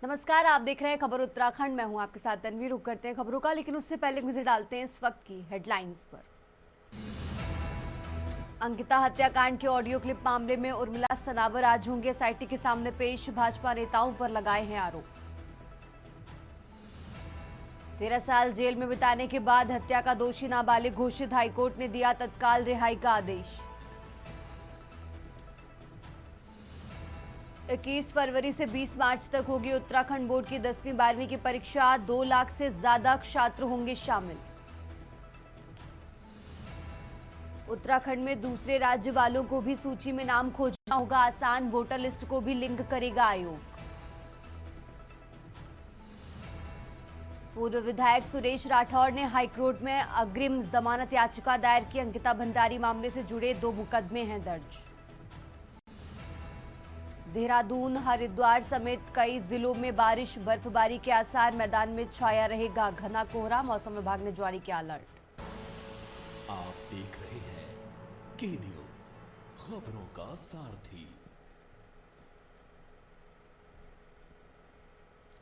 नमस्कार, आप देख रहे हैं खबर उत्तराखंड। मैं हूं आपके साथ तन्वी। रुक करते हैं खबरों का, लेकिन उससे पहले एक नजर डालते हैं इस वक्त की हेडलाइंस पर। अंकिता हत्याकांड के ऑडियो क्लिप मामले में उर्मिला सनावर आज होंगे एसआईटी के सामने पेश। भाजपा नेताओं पर लगाए हैं आरोप। 13 साल जेल में बिताने के बाद हत्या का दोषी नाबालिग घोषित, हाईकोर्ट ने दिया तत्काल रिहाई का आदेश। 21 फरवरी से 20 मार्च तक होगी उत्तराखंड बोर्ड की 10वीं 12वीं की परीक्षा। 2 लाख से ज्यादा छात्र होंगे शामिल। उत्तराखंड में दूसरे राज्य वालों को भी सूची में नाम खोजना होगा आसान, वोटर लिस्ट को भी लिंक करेगा आयोग। पूर्व विधायक सुरेश राठौर ने हाईकोर्ट में अग्रिम जमानत याचिका दायर की। अंकिता भंडारी मामले से जुड़े 2 मुकदमे हैं दर्ज। देहरादून, हरिद्वार समेत कई जिलों में बारिश, बर्फबारी के आसार। मैदान में छाया रहेगा घना कोहरा, मौसम विभाग ने जारी किया अलर्ट। आप देख रहे हैं के न्यूज, खबरों का सारथी।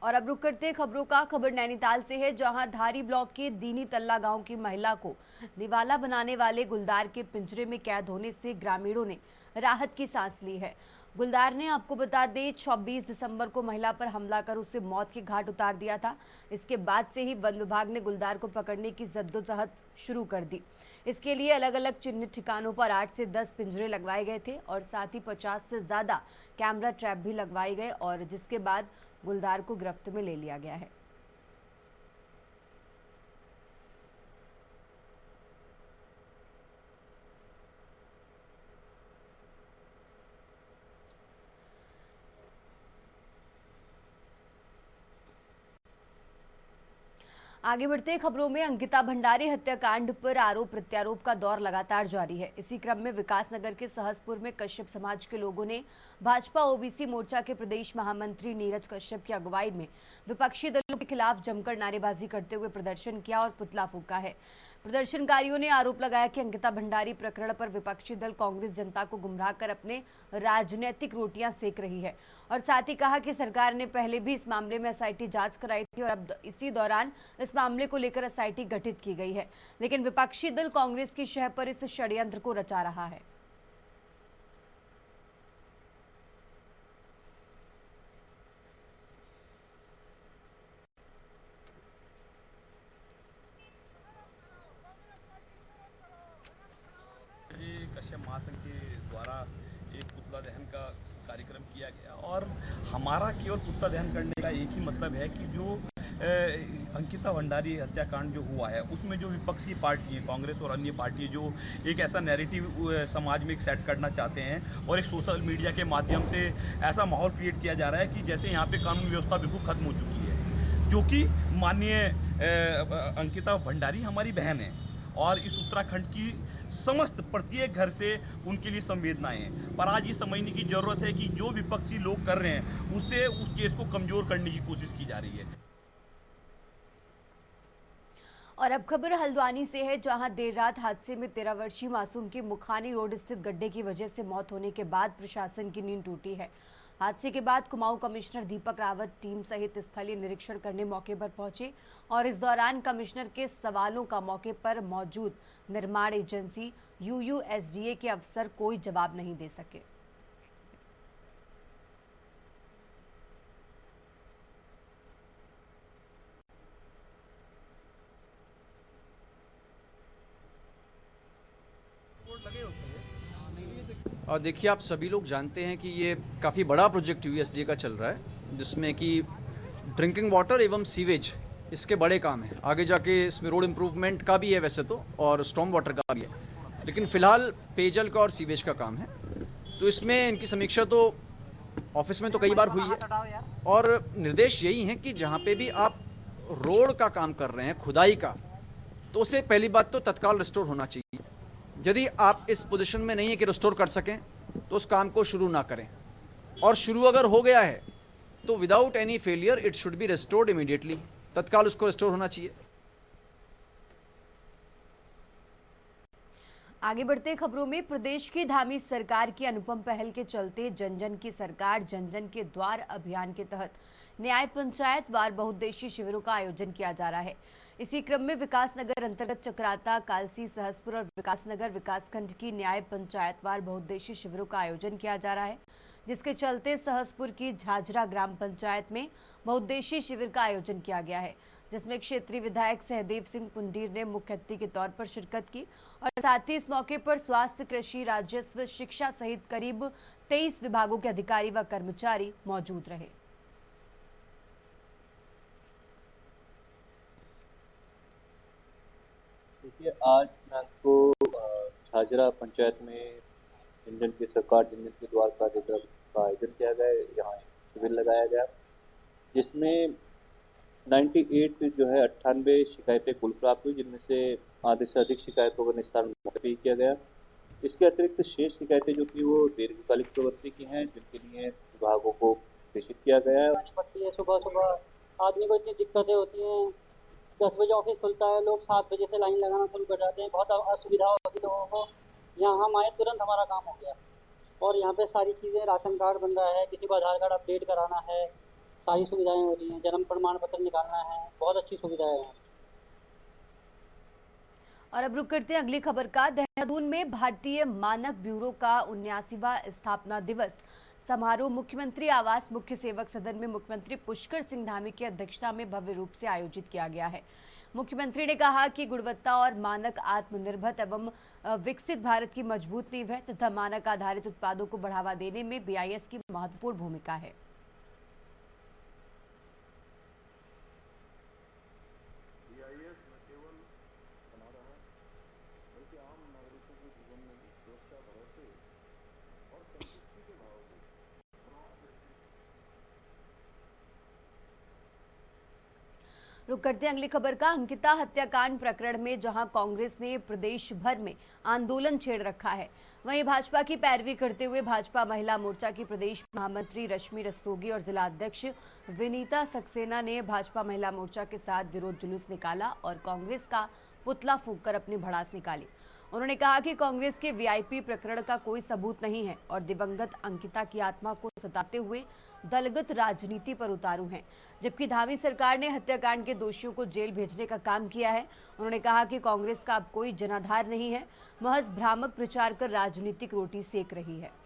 और अब रुक करते हैं खबरों का। खबर नैनीताल से है, जहां धारी ब्लॉक के दीनी तल्ला गांव की महिला को निवाला बनाने वाले गुलदार के पिंजरे में कैद होने से ग्रामीणों ने राहत की सांस ली है। गुलदार ने, आपको बता दें, 26 दिसंबर को महिला पर हमला कर उसे मौत के घाट उतार दिया था। इसके बाद से ही वन विभाग ने गुलदार को पकड़ने की जद्दोजहद शुरू कर दी। इसके लिए अलग अलग चिन्हित ठिकानों पर 8 से 10 पिंजरे लगवाए गए थे और साथ ही 50 से ज्यादा कैमरा ट्रैप भी लगवाए गए, और जिसके बाद गुलदार को गिरफ्त में ले लिया गया है। आगे बढ़ते खबरों में, अंकिता भंडारी हत्याकांड पर आरोप प्रत्यारोप का दौर लगातार जारी है। इसी क्रम में विकासनगर के सहसपुर में कश्यप समाज के लोगों ने भाजपा ओबीसी मोर्चा के प्रदेश महामंत्री नीरज कश्यप की अगुवाई में विपक्षी दलों के खिलाफ जमकर नारेबाजी करते हुए प्रदर्शन किया और पुतला फूंका है। प्रदर्शनकारियों ने आरोप लगाया कि अंकिता भंडारी प्रकरण पर विपक्षी दल कांग्रेस जनता को गुमराह कर अपने राजनीतिक रोटियां सेक रही है, और साथ ही कहा कि सरकार ने पहले भी इस मामले में एसआईटी जांच कराई थी और अब इसी दौरान इस मामले को लेकर एसआईटी गठित की गई है। लेकिन विपक्षी दल कांग्रेस की शह पर इस षड्यंत्र को रचा रहा है। कश्यप महासंघ के द्वारा एक पुतला दहन का कार्यक्रम किया गया, और हमारा केवल पुतला दहन करने का एक ही मतलब है कि जो अंकिता भंडारी हत्याकांड जो हुआ है उसमें जो विपक्षी पार्टी है, कांग्रेस और अन्य पार्टी जो एक ऐसा नैरेटिव समाज में एक सेट करना चाहते हैं और एक सोशल मीडिया के माध्यम से ऐसा माहौल क्रिएट किया जा रहा है कि जैसे यहाँ पे कानून व्यवस्था बिल्कुल खत्म हो चुकी है, जो कि माननीय अंकिता भंडारी हमारी बहन है और इस उत्तराखंड की समस्त प्रत्येक घर से उनके लिए संवेदनाएं हैं। पर आज ये समझने की जरूरत है कि जो विपक्षी लोग कर रहे हैं उससे उस केस को कमजोर करने की कोशिश की जा रही है। और अब खबर हल्द्वानी से है, जहां देर रात हादसे में 13 वर्षीय मासूम की मुखानी रोड स्थित गड्ढे की वजह से मौत होने के बाद प्रशासन की नींद टूटी है। हादसे के बाद कुमाऊं कमिश्नर दीपक रावत टीम सहित स्थलीय निरीक्षण करने मौके पर पहुंचे, और इस दौरान कमिश्नर के सवालों का मौके पर मौजूद निर्माण एजेंसी यूयूएसडीए के अफसर कोई जवाब नहीं दे सके। और देखिए, आप सभी लोग जानते हैं कि ये काफ़ी बड़ा प्रोजेक्ट यूएसडीए का चल रहा है, जिसमें कि ड्रिंकिंग वाटर एवं सीवेज इसके बड़े काम हैं। आगे जाके इसमें रोड इम्प्रूवमेंट का भी है वैसे तो, और स्टॉर्म वाटर का भी है, लेकिन फ़िलहाल पेयजल का और सीवेज का काम है। तो इसमें इनकी समीक्षा तो ऑफिस में तो कई बार हुई है, और निर्देश यही हैं कि जहाँ पे भी आप रोड का काम कर रहे हैं, खुदाई का, तो उसे पहली बात तो तत्काल रिस्टोर होना चाहिए। यदि आप इस पोजीशन में नहीं है कि रिस्टोर कर सकें तो उस काम को शुरू ना करें, और शुरू अगर हो गया है तो without any failure it should be restored immediately, तत्काल उसको रिस्टोर होना चाहिए। आगे बढ़ते खबरों में प्रदेश की धामी सरकार की अनुपम पहल के चलते जन जन की सरकार जन जन के द्वार अभियान के तहत न्याय पंचायत वार बहुउद्देशीय शिविरों का आयोजन किया जा रहा है। इसी क्रम में विकासनगर अंतर्गत चक्राता, कालसी, सहसपुर और विकासनगर विकासखंड की न्याय पंचायत वार बहुउद्देशीय शिविरों का आयोजन किया जा रहा है, जिसके चलते सहसपुर की झाझरा ग्राम पंचायत में बहुउद्देशीय शिविर का आयोजन किया गया है, जिसमें क्षेत्रीय विधायक सहदेव सिंह पुंडीर ने मुख्य अतिथि के तौर पर शिरकत की और साथ ही इस मौके पर स्वास्थ्य, कृषि, राजस्व, शिक्षा सहित करीब 23 विभागों के अधिकारी व कर्मचारी मौजूद रहे। देखिए, आज मैं आपको झाझरा पंचायत में जन जन की सरकार जन जन के द्वार कार्यक्रम का आयोजन किया गया। यहाँ एक शिविर लगाया गया जिसमें 98 जो है 98 शिकायतें कुल प्राप्त हुई, जिनमें से आधे से अधिक शिकायतों का निस्तारण भी किया गया। इसके अतिरिक्त शेष शिकायतें जो कि वो दीर्घकालिक प्रवृत्ति की हैं, जिनके लिए विभागों को प्रेषित किया गया है। पड़ती है सुबह सुबह आदमी को इतनी दिक्कतें होती हैं। 10 बजे ऑफिस खुलता है, लोग 7 बजे से लाइन लगाना शुरू कर जाते हैं। बहुत असुविधा होती है लोगों को। यहाँ हम आए तुरंत हमारा काम हो गया और यहाँ पे सारी चीज़ें, राशन कार्ड बन रहा है, किसी को आधार कार्ड अपडेट कराना है, सारी सुविधाएं हो रही हैं, जन्म प्रमाण पत्र निकालना है, बहुत अच्छी सुविधाएं हैं। और अब रुक करते हैं अगली खबर का। देहरादून में भारतीय मानक ब्यूरो का 79वां स्थापना दिवस समारोह मुख्यमंत्री आवास मुख्य सेवक सदन में मुख्यमंत्री पुष्कर सिंह धामी की अध्यक्षता में भव्य रूप से आयोजित किया गया है। मुख्यमंत्री ने कहा कि गुणवत्ता और मानक आत्मनिर्भर एवं विकसित भारत की मजबूत नींव है तथा मानक आधारित उत्पादों को बढ़ावा देने में BIS की महत्वपूर्ण भूमिका है। रुक करते हैं अगली खबर का। अंकिता हत्याकांड प्रकरण में जहां कांग्रेस ने प्रदेश भर में आंदोलन छेड़ रखा है, वहीं भाजपा की पैरवी करते हुए भाजपा महिला मोर्चा की प्रदेश महामंत्री रश्मि रस्तोगी और जिला अध्यक्ष विनीता सक्सेना ने भाजपा महिला मोर्चा के साथ विरोध जुलूस निकाला और कांग्रेस का पुतला फूंककर अपनी भड़ास निकाली। उन्होंने कहा कि कांग्रेस के VIP प्रकरण का कोई सबूत नहीं है और दिवंगत अंकिता की आत्मा को सताते हुए दलगत राजनीति पर उतारू हैं, जबकि धामी सरकार ने हत्याकांड के दोषियों को जेल भेजने का काम किया है। उन्होंने कहा कि कांग्रेस का अब कोई जनाधार नहीं है, महज भ्रामक प्रचार कर राजनीतिक रोटी सेक रही है।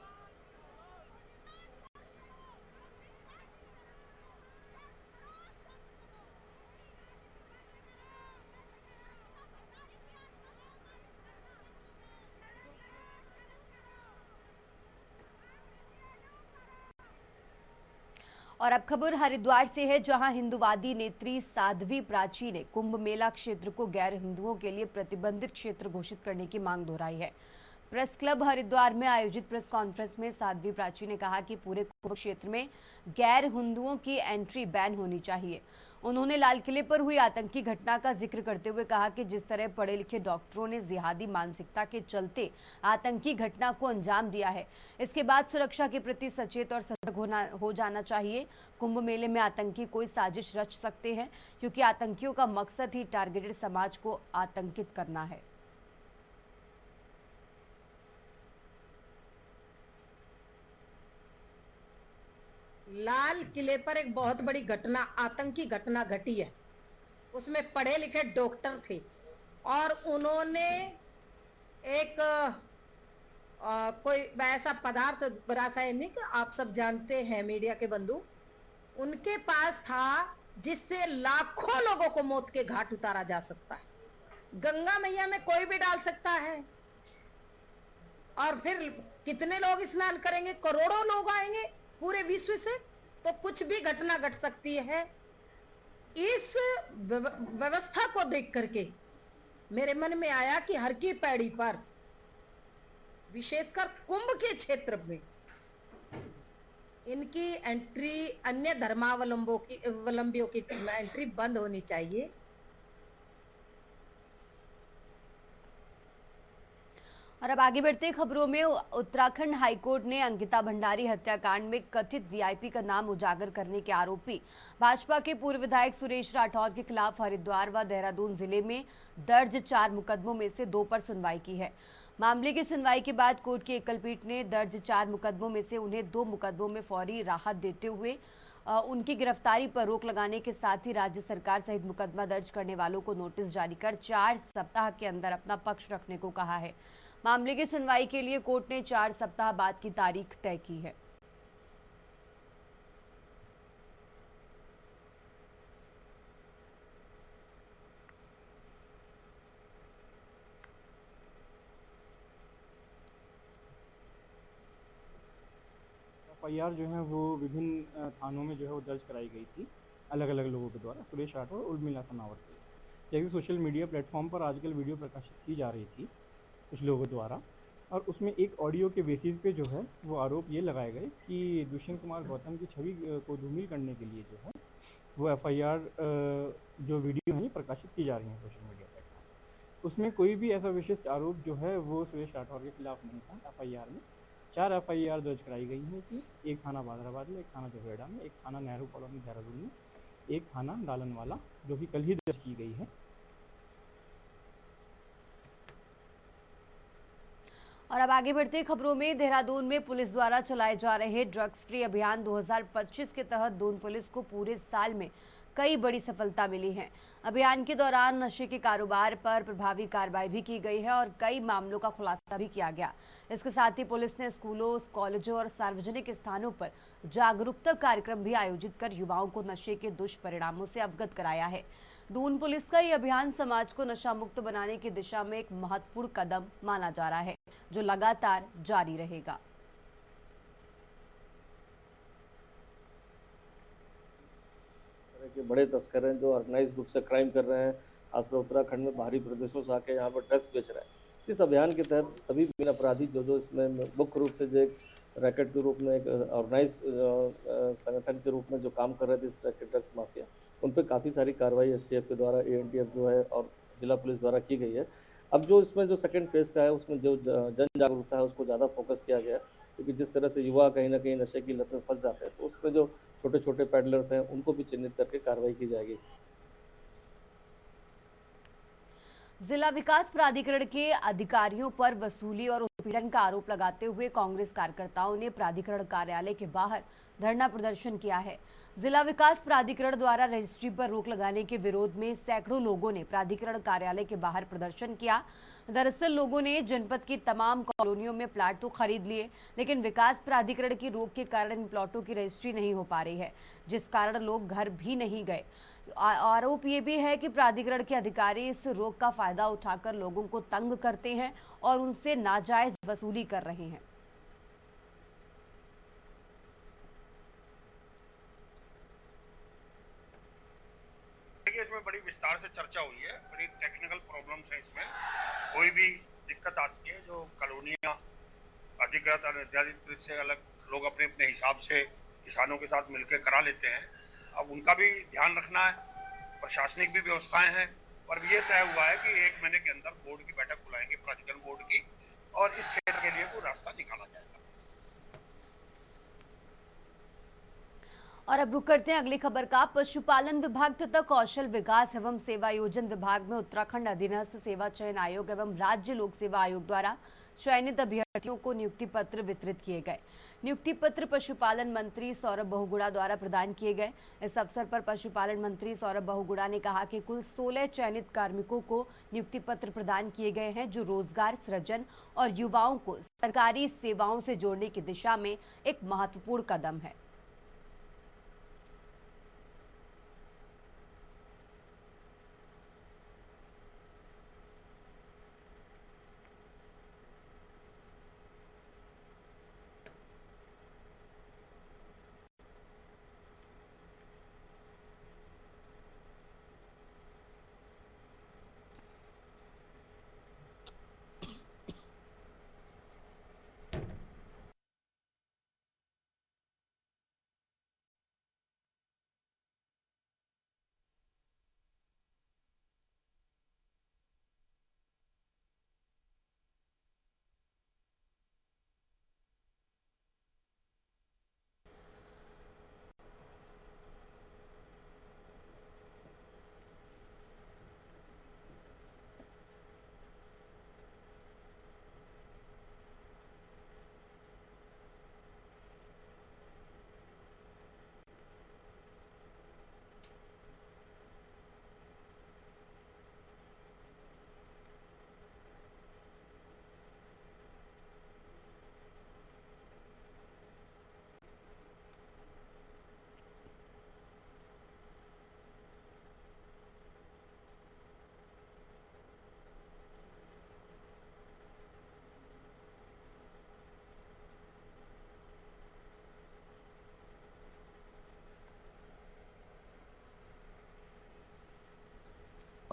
और अब खबर हरिद्वार से है, जहां हिंदूवादी नेत्री साध्वी प्राची ने कुंभ मेला क्षेत्र को गैर हिंदुओं के लिए प्रतिबंधित क्षेत्र घोषित करने की मांग दोहराई है। प्रेस क्लब हरिद्वार में आयोजित प्रेस कॉन्फ्रेंस में साध्वी प्राची ने कहा कि पूरे कुंभ क्षेत्र में गैर हिंदुओं की एंट्री बैन होनी चाहिए। उन्होंने लाल किले पर हुई आतंकी घटना का जिक्र करते हुए कहा कि जिस तरह पढ़े लिखे डॉक्टरों ने जिहादी मानसिकता के चलते आतंकी घटना को अंजाम दिया है, इसके बाद सुरक्षा के प्रति सचेत और सजग हो जाना चाहिए। कुंभ मेले में आतंकी कोई साजिश रच सकते हैं, क्योंकि आतंकियों का मकसद ही टारगेटेड समाज को आतंकित करना है। लाल किले पर एक बहुत बड़ी घटना, आतंकी घटना घटी है। उसमें पढ़े लिखे डॉक्टर थे और उन्होंने एक कोई ऐसा पदार्थ, रासायनिक, आप सब जानते हैं मीडिया के बंधु, उनके पास था जिससे लाखों लोगों को मौत के घाट उतारा जा सकता है। गंगा मैया में कोई भी डाल सकता है और फिर कितने लोग स्नान करेंगे? करोड़ों लोग आएंगे पूरे विश्व से, तो कुछ भी घटना घट सकती है। इस व्यवस्था को देख करके मेरे मन में आया कि हर की पैड़ी पर, विशेषकर कुंभ के क्षेत्र में, इनकी एंट्री, अन्य धर्मावलंबियों की एंट्री बंद होनी चाहिए। और अब आगे बढ़ते खबरों में, उत्तराखंड हाईकोर्ट ने अंकिता भंडारी हत्याकांड में कथित VIP का नाम उजागर करने के आरोपी भाजपा के पूर्व विधायक सुरेश राठौर के खिलाफ हरिद्वार व देहरादून जिले में दर्ज 4 मुकदमों में से 2 पर सुनवाई की है। मामले की सुनवाई के बाद कोर्ट की एकलपीठ ने दर्ज 4 मुकदमों में से उन्हें 2 मुकदमों में फौरी राहत देते हुए उनकी गिरफ्तारी पर रोक लगाने के साथ ही राज्य सरकार सहित मुकदमा दर्ज करने वालों को नोटिस जारी कर 4 सप्ताह के अंदर अपना पक्ष रखने को कहा है। मामले की सुनवाई के लिए कोर्ट ने 4 सप्ताह बाद की तारीख तय की है। एफआईआर जो है वो विभिन्न थानों में जो है वो दर्ज कराई गई थी अलग अलग लोगों के द्वारा, सुरेश राठौर और उर्मिला सनावत के। जैसे सोशल मीडिया प्लेटफॉर्म पर आजकल वीडियो प्रकाशित की जा रही थी कुछ लोगों द्वारा, और उसमें एक ऑडियो के बेसिस पे जो है वो आरोप ये लगाए गए कि दुष्यंत कुमार गौतम की छवि को धूमिल करने के लिए जो है वो एफआईआर जो वीडियो है प्रकाशित की जा रही है सोशल मीडिया प्लेटफॉर्म। उसमें कोई भी ऐसा विशिष्ट आरोप जो है वो सुरेश राठौर के खिलाफ नहीं था। एफआईआर में 4 एफआईआर दर्ज कराई गई हैं कि एक थाना बादराबाद में, एक थाना जवेड़ा में, एक थाना नेहरू कॉलोनी देहरादून में, एक थाना डालनवाला जो कि कल ही दर्ज की गई है। और अब आगे बढ़ते खबरों में, देहरादून में पुलिस द्वारा चलाए जा रहे ड्रग्स फ्री अभियान 2025 के तहत दून पुलिस को पूरे साल में कई बड़ी सफलता मिली है। अभियान के दौरान नशे के कारोबार पर प्रभावी कार्रवाई भी की गई है और कई मामलों का खुलासा भी किया गया। इसके साथ ही पुलिस ने स्कूलों, कॉलेजों और सार्वजनिक स्थानों पर जागरूकता कार्यक्रम भी आयोजित कर युवाओं को नशे के दुष्परिणामों से अवगत कराया है। दून पुलिस का ये अभियान समाज को नशा मुक्त बनाने की दिशा में एक महत्वपूर्ण कदम माना जा रहा है, जो लगातार जारी रहेगा। के बड़े तस्कर हैं जो ऑर्गेनाइज रूप से क्राइम कर रहे हैं, खासकर उत्तराखंड में बाहरी प्रदेशों से आके यहाँ पर ड्रग्स बेच रहे हैं। इस अभियान के तहत सभी विभिन्न अपराधी जो इसमें मुख्य रूप से जो एक रैकेट के रूप में, एक ऑर्गेनाइज संगठन के रूप में जो काम कर रहे थे इस रैकेट ड्रग्स माफिया, उन पर काफ़ी सारी कार्रवाई एसटीएफ के द्वारा, एएनटीएफ जो है और जिला पुलिस द्वारा की गई है। अब जो इसमें जो सेकंड फेज का है उसमें जो जन जागरूकता है उसको ज़्यादा फोकस किया गया है, क्योंकि जिस तरह से युवा कहीं ना कहीं नशे की लत में फंस जाते हैं, तो उसमें जो छोटे छोटे पैडलर्स हैं उनको भी चिन्हित करके कार्रवाई की जाएगी। जिला विकास प्राधिकरण के अधिकारियों पर वसूली और उत्पीड़न का आरोप लगाते हुए कांग्रेस कार्यकर्ताओं ने प्राधिकरण कार्यालय के बाहर धरना प्रदर्शन किया है। जिला विकास प्राधिकरण द्वारा रजिस्ट्री पर रोक लगाने के विरोध में सैकड़ों लोगों ने प्राधिकरण कार्यालय के बाहर प्रदर्शन किया। दरअसल लोगों ने जनपद की तमाम कॉलोनियों में प्लाट तो खरीद लिए, लेकिन विकास प्राधिकरण की रोक के कारण इन प्लॉटों की रजिस्ट्री नहीं हो पा रही है, जिस कारण लोग घर भी नहीं गए। आरोप ये भी है कि प्राधिकरण के अधिकारी इस रोक का फायदा उठाकर लोगों को तंग करते हैं और उनसे नाजायज वसूली कर रहे हैं। इसमें बड़ी विस्तार से चर्चा हुई है, बड़ी टेक्निकल प्रॉब्लम्स है इसमें। कोई भी दिक्कत आती है जो कॉलोनियां अधिकृत अनधिकृत से अलग लोग अपने अपने हिसाब से किसानों के साथ मिलकर करा लेते हैं। अब उनका भी ध्यान रखना है, प्रशासनिक भी व्यवस्थाएं हैं, पर ये तय हुआ है कि 1 महीने के अंदर बोर्ड की बैठक बुलाएंगे, प्राधिकरण बोर्ड की, और इस क्षेत्र के लिए कोई रास्ता निकाला जाएगा। और अब रुक करते हैं अगली खबर का। पशुपालन विभाग तथा कौशल विकास एवं सेवायोजन विभाग में उत्तराखंड अधीनस्थ सेवा चयन आयोग एवं राज्य लोक सेवा आयोग द्वारा चयनित अभ्यर्थियों को नियुक्ति पत्र वितरित किए गए। नियुक्ति पत्र पशुपालन मंत्री सौरभ बहुगुणा द्वारा प्रदान किए गए। इस अवसर पर पशुपालन मंत्री सौरभ बहुगुणा ने कहा कि कुल 16 चयनित कार्मिकों को नियुक्ति पत्र प्रदान किए गए हैं, जो रोजगार सृजन और युवाओं को सरकारी सेवाओं से जोड़ने की दिशा में एक महत्वपूर्ण कदम है।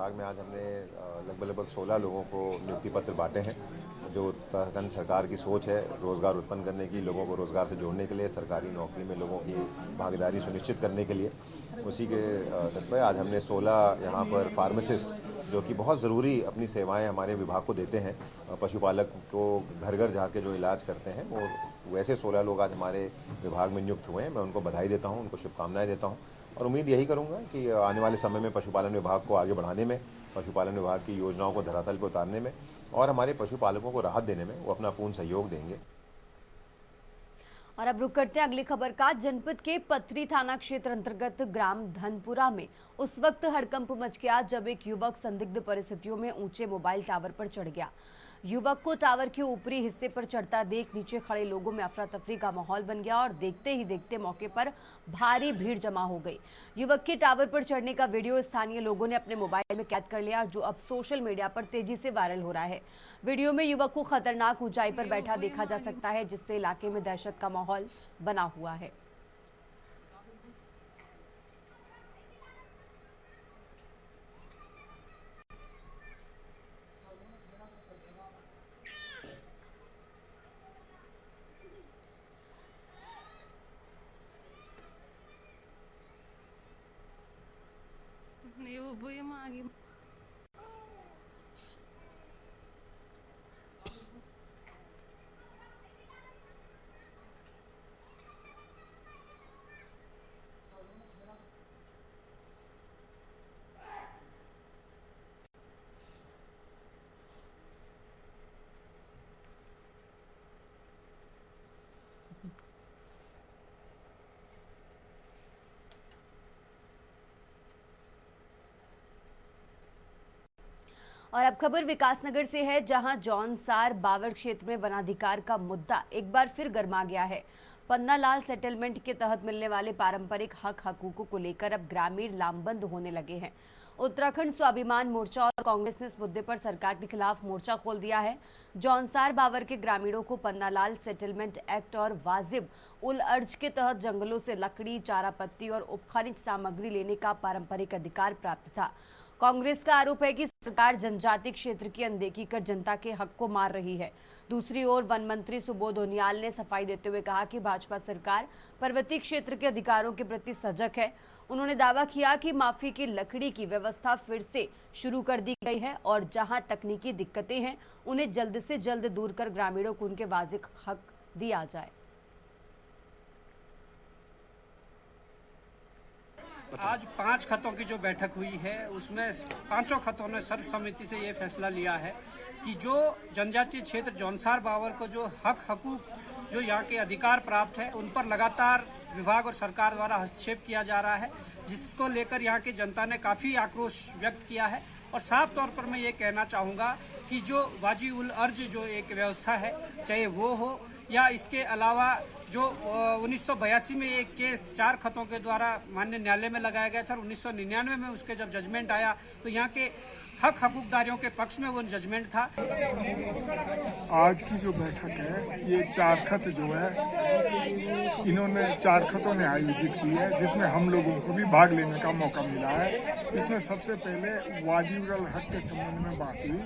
विभाग में आज हमने लगभग 16 लोगों को नियुक्ति पत्र बांटे हैं। जो उत्तराखंड सरकार की सोच है रोजगार उत्पन्न करने की, लोगों को रोजगार से जोड़ने के लिए, सरकारी नौकरी में लोगों की भागीदारी सुनिश्चित करने के लिए, उसी के तौर पर आज हमने 16 यहाँ पर फार्मासिस्ट जो कि बहुत ज़रूरी अपनी सेवाएं हमारे विभाग को देते हैं, पशुपालक को घर घर जाके जो इलाज करते हैं, वो वैसे 16 लोग आज हमारे विभाग में नियुक्त हुए हैं। मैं उनको बधाई देता हूँ, उनको शुभकामनाएं देता हूँ और उम्मीद यही करूँगा कि आने वाले समय में पशुपालन विभाग को आगे बढ़ाने में, पशुपालन विभाग की योजनाओं को धरातल पर उतारने में और हमारे पशुपालकों को राहत देने में वो अपना पूर्ण सहयोग देंगे। और अब रुक करते हैं अगली खबर का। जनपद के पथरी थाना क्षेत्र अंतर्गत ग्राम धनपुरा में उस वक्त हड़कंप मच गया जब एक युवक संदिग्ध परिस्थितियों में ऊंचे मोबाइल टावर पर चढ़ गया। युवक को टावर के ऊपरी हिस्से पर चढ़ता देख नीचे खड़े लोगों में अफरा तफरी का माहौल बन गया और देखते ही देखते मौके पर भारी भीड़ जमा हो गई। युवक के टावर पर चढ़ने का वीडियो स्थानीय लोगों ने अपने मोबाइल में कैद कर लिया, जो अब सोशल मीडिया पर तेजी से वायरल हो रहा है। वीडियो में युवक को खतरनाक ऊंचाई पर बैठा देखा जा सकता है, जिससे इलाके में दहशत का माहौल बना हुआ है। और अब खबर विकासनगर से है, जहां जौनसार बावर क्षेत्र में वनाधिकार का मुद्दा एक बार फिर गर्मा गया है। पन्नालाल सेटलमेंट के तहत मिलने वाले पारंपरिक हक हकूकों को लेकर अब ग्रामीण लामबंद होने लगे हैं। उत्तराखंड स्वाभिमान मोर्चा और कांग्रेस ने इस मुद्दे पर सरकार के खिलाफ मोर्चा खोल दिया है। जौनसार बावर के ग्रामीणों को पन्नालाल सेटलमेंट एक्ट और वाजिब उल अर्ज के तहत जंगलों से लकड़ी, चारा पत्ती और उपखनिज सामग्री लेने का पारंपरिक अधिकार प्राप्त था। कांग्रेस का आरोप है कि सरकार जनजाति क्षेत्र की अनदेखी कर जनता के हक को मार रही है। दूसरी ओर वन मंत्री सुबोध उनियाल ने सफाई देते हुए कहा कि भाजपा सरकार पर्वतीय क्षेत्र के अधिकारों के प्रति सजग है। उन्होंने दावा किया कि माफी की लकड़ी की व्यवस्था फिर से शुरू कर दी गई है और जहां तकनीकी दिक्कतें हैं उन्हें जल्द से जल्द दूर कर ग्रामीणों को उनके वाजिब हक दिया जाए। आज 5 खतों की जो बैठक हुई है उसमें 5 खतों ने सर्वसम्मति से ये फैसला लिया है कि जो जनजातीय क्षेत्र जौनसार बावर को जो हक हकूक जो यहाँ के अधिकार प्राप्त है उन पर लगातार विभाग और सरकार द्वारा हस्तक्षेप किया जा रहा है, जिसको लेकर यहाँ की जनता ने काफ़ी आक्रोश व्यक्त किया है। और साफ तौर पर मैं ये कहना चाहूँगा कि जो वाजी उल अर्ज जो एक व्यवस्था है, चाहे वो हो या इसके अलावा जो 1982 में एक केस 4 खतों के द्वारा माननीय न्यायालय में लगाया गया था और 1999 में उसके जब जजमेंट आया तो यहाँ के हक हकूकदारियों के पक्ष में वो जजमेंट था। आज की जो बैठक है ये 4 खत जो है इन्होंने 4 खतों ने आयोजित की है, जिसमें हम लोगों को भी भाग लेने का मौका मिला है। इसमें सबसे पहले वाजिब उल हक के संबंध में बात हुई,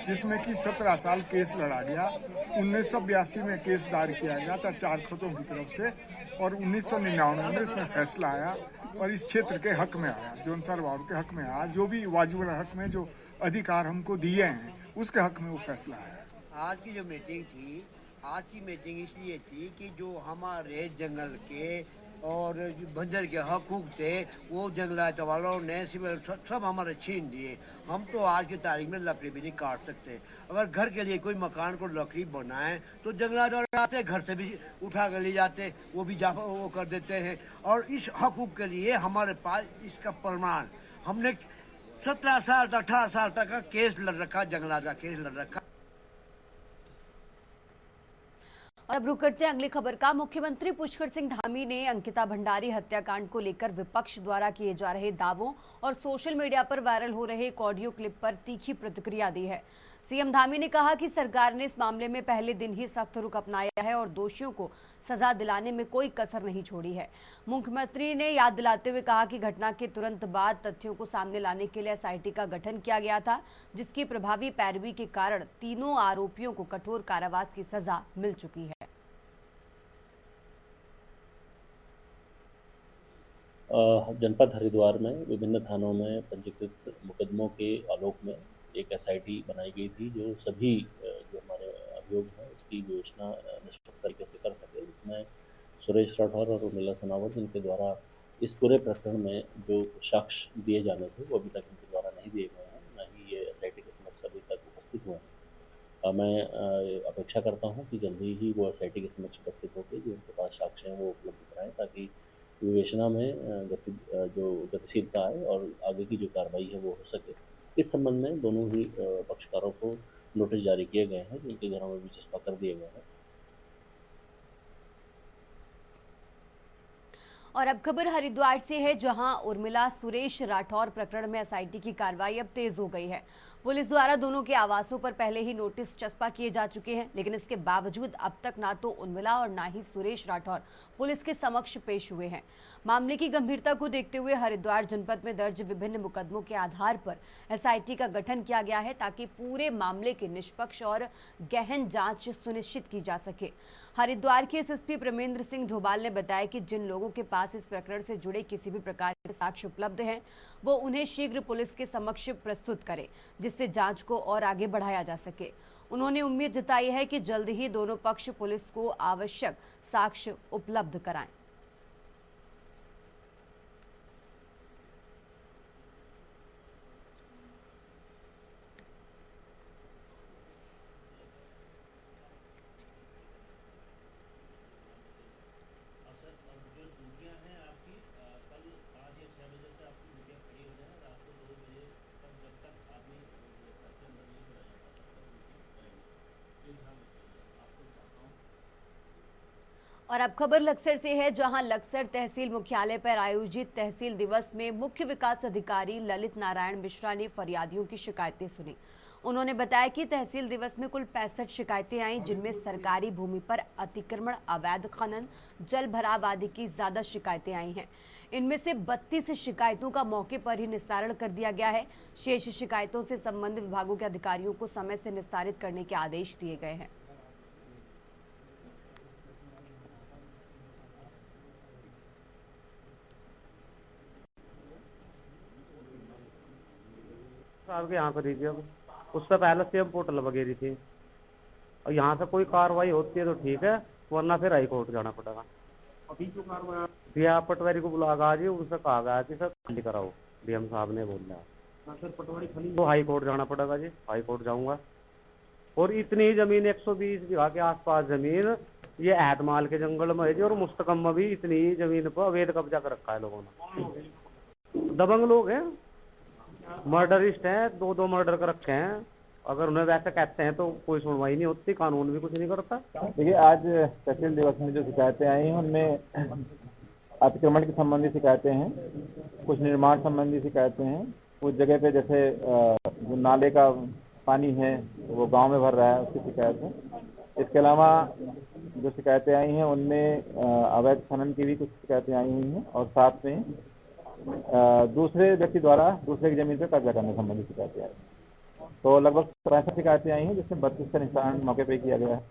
जिसमें कि 17 साल केस लड़ा गया। 1982 में केस दायर किया गया था 4 खतों की तरफ से और 1999 में इसमें फैसला आया और इस क्षेत्र के हक में आया, जौनसार बावर के हक में आया। जो भी वाजिब उल हक में जो अधिकार हमको दिए हैं उसके हक में वो फैसला आया। आज की जो मीटिंग थी, आज की मीटिंग इसलिए थी कि जो हमारे जंगल के और बंजर के हकूक थे वो जंगलात वालों ने सब हमारे छीन दिए। हम तो आज की तारीख में लकड़ी भी नहीं काट सकते। अगर घर के लिए कोई मकान को लकड़ी बनाए तो जंगलात वाले आते, घर से भी उठा कर ले जाते, वो भी वो कर देते हैं। और इस हकूक के लिए हमारे पास इसका प्रमाण, हमने 17 साल 18 साल तक का केस लड़ रखा, जंगलात का केस लड़ रखा। और अब रुक करते हैं अगली खबर का। मुख्यमंत्री पुष्कर सिंह धामी ने अंकिता भंडारी हत्याकांड को लेकर विपक्ष द्वारा किए जा रहे दावों और सोशल मीडिया पर वायरल हो रहे एक ऑडियो क्लिप पर तीखी प्रतिक्रिया दी है। सीएम धामी ने कहा कि सरकार ने इस मामले में पहले दिन ही सख्त रुख अपनाया है और दोषियों को सजा दिलाने में कोई कसर नहीं छोड़ी है। मुख्यमंत्री ने याद दिलाते हुए कहा कि घटना के तुरंत बाद तथ्यों को सामने लाने के लिए एसआईटी का गठन किया गया था, जिसकी प्रभावी पैरवी के कारण तीनों आरोपियों को कठोर कारावास की सजा मिल चुकी है। जनपद हरिद्वार में विभिन्न थानों में पंजीकृत मुकदमों के आलोक में एक एसआईटी बनाई गई थी जो सभी जो हमारे अभियोग हैं उसकी विवेचना निष्पक्ष तरीके से कर सके, जिसमें सुरेश राठौर और उर्मिला सनावत जिनके द्वारा इस पूरे प्रकरण में जो साक्ष्य दिए जाने थे वो अभी तक इनके द्वारा नहीं दिए गए हैं, न ही ये एसआईटी के समक्ष अभी तक उपस्थित हुए हैं। मैं अपेक्षा करता हूँ कि जल्दी ही वो एसआईटी के समक्ष उपस्थित होकर जो उनके पास साक्ष्य हैं वो उपलब्ध कराएं, ताकि विवेचना में जो गतिशीलता आए और आगे की जो कार्रवाई है वो हो सके। इस संबंध में दोनों ही पक्षकारों को नोटिस जारी किए गए हैं, जिनके घरों में भी चस्पा कर दिए गए हैं। और अब खबर हरिद्वार से है, जहां उर्मिला सुरेश राठौर प्रकरण में एसआईटी की कार्रवाई अब तेज हो गई है। पुलिस द्वारा दोनों के आवासों पर पहले ही नोटिस चस्पा किए जा चुके हैं, लेकिन इसके बावजूद अब तक ना तो उर्मिला और ना ही सुरेश राठौर पुलिस के समक्ष पेश हुए हैं। मामले की गंभीरता को देखते हुए हरिद्वार जनपद में दर्ज विभिन्न मुकदमों के आधार पर एसआईटी का गठन किया गया है, ताकि पूरे मामले की निष्पक्ष और गहन जांच सुनिश्चित की जा सके। हरिद्वार के एसएसपी प्रमेंद्र सिंह ढोबाल ने बताया कि जिन लोगों के पास इस प्रकरण से जुड़े किसी भी प्रकार के साक्ष्य उपलब्ध हैं, वो उन्हें शीघ्र पुलिस के समक्ष प्रस्तुत करें, जिससे जांच को और आगे बढ़ाया जा सके। उन्होंने उम्मीद जताई है कि जल्द ही दोनों पक्ष पुलिस को आवश्यक साक्ष्य उपलब्ध कराएं। और अब खबर लक्सर से है, जहां लक्सर तहसील मुख्यालय पर आयोजित तहसील दिवस में मुख्य विकास अधिकारी ललित नारायण मिश्रा ने फरियादियों की शिकायतें सुनी। उन्होंने बताया कि तहसील दिवस में कुल 65 शिकायतें आई, जिनमें सरकारी भूमि पर अतिक्रमण, अवैध खनन, जल भराव आदि की ज्यादा शिकायतें आई हैं। इनमें से 32 शिकायतों का मौके पर ही निस्तारण कर दिया गया है। शेष शिकायतों से संबंधित विभागों के अधिकारियों को समय से निस्तारित करने के आदेश दिए गए हैं। साहब के यहाँ पर थी, अब उससे पहले सेम पोर्टल वगैरह थी, और यहाँ से कोई कार्रवाई होती है तो ठीक है, वरना फिर हाई कोर्ट जाना पड़ेगा। अभी क्यों कार्रवाई पटवारी को बुला गया जी, उनसे कहा गया कि सर खाली कराओ, डीएम साहब ने बोल दिया सर पटवारी खाली, तो हाई कोर्ट जाना पड़ेगा जी। हाई कोर्ट जाऊंगा। और इतनी जमीन 120 बीघा के आसपास जमीन ये एतमाल के जंगल में है जी, और मुस्तकम में भी इतनी जमीन पर अवैध कब्जा कर रखा है लोगों ने। दबंग लोग हैं, मर्डरिस्ट हैं, 2 मर्डर कर रखे हैं। अगर उन्हें वैसे कहते हैं तो कोई सुनवाई नहीं होती, कानून भी कुछ नहीं करता। देखिए, आज तहसील दिवस में जो शिकायतें आई हैं उनमें अतिक्रमण के संबंधी शिकायतें हैं, कुछ निर्माण संबंधी शिकायतें हैं, कुछ जगह पे जैसे जो नाले का पानी है वो गांव में भर रहा है उसकी शिकायत है। इसके अलावा जो शिकायतें आई हैं उनमें अवैध खनन की भी कुछ शिकायतें आई हुई हैं, और साथ में दूसरे व्यक्ति द्वारा दूसरे की जमीन पर कब्जा करने संबंधी शिकायतें आई। तो लगभग 65 शिकायतें आई हैं, जिसमें 32 का निस्तारण मौके पर किया गया है।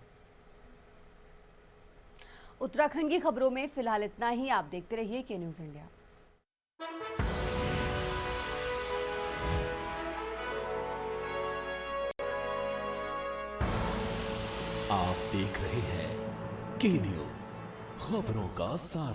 उत्तराखंड की खबरों में फिलहाल इतना ही। आप देखते रहिए के न्यूज़ इंडिया। आप देख रहे हैं के न्यूज़, खबरों का सार।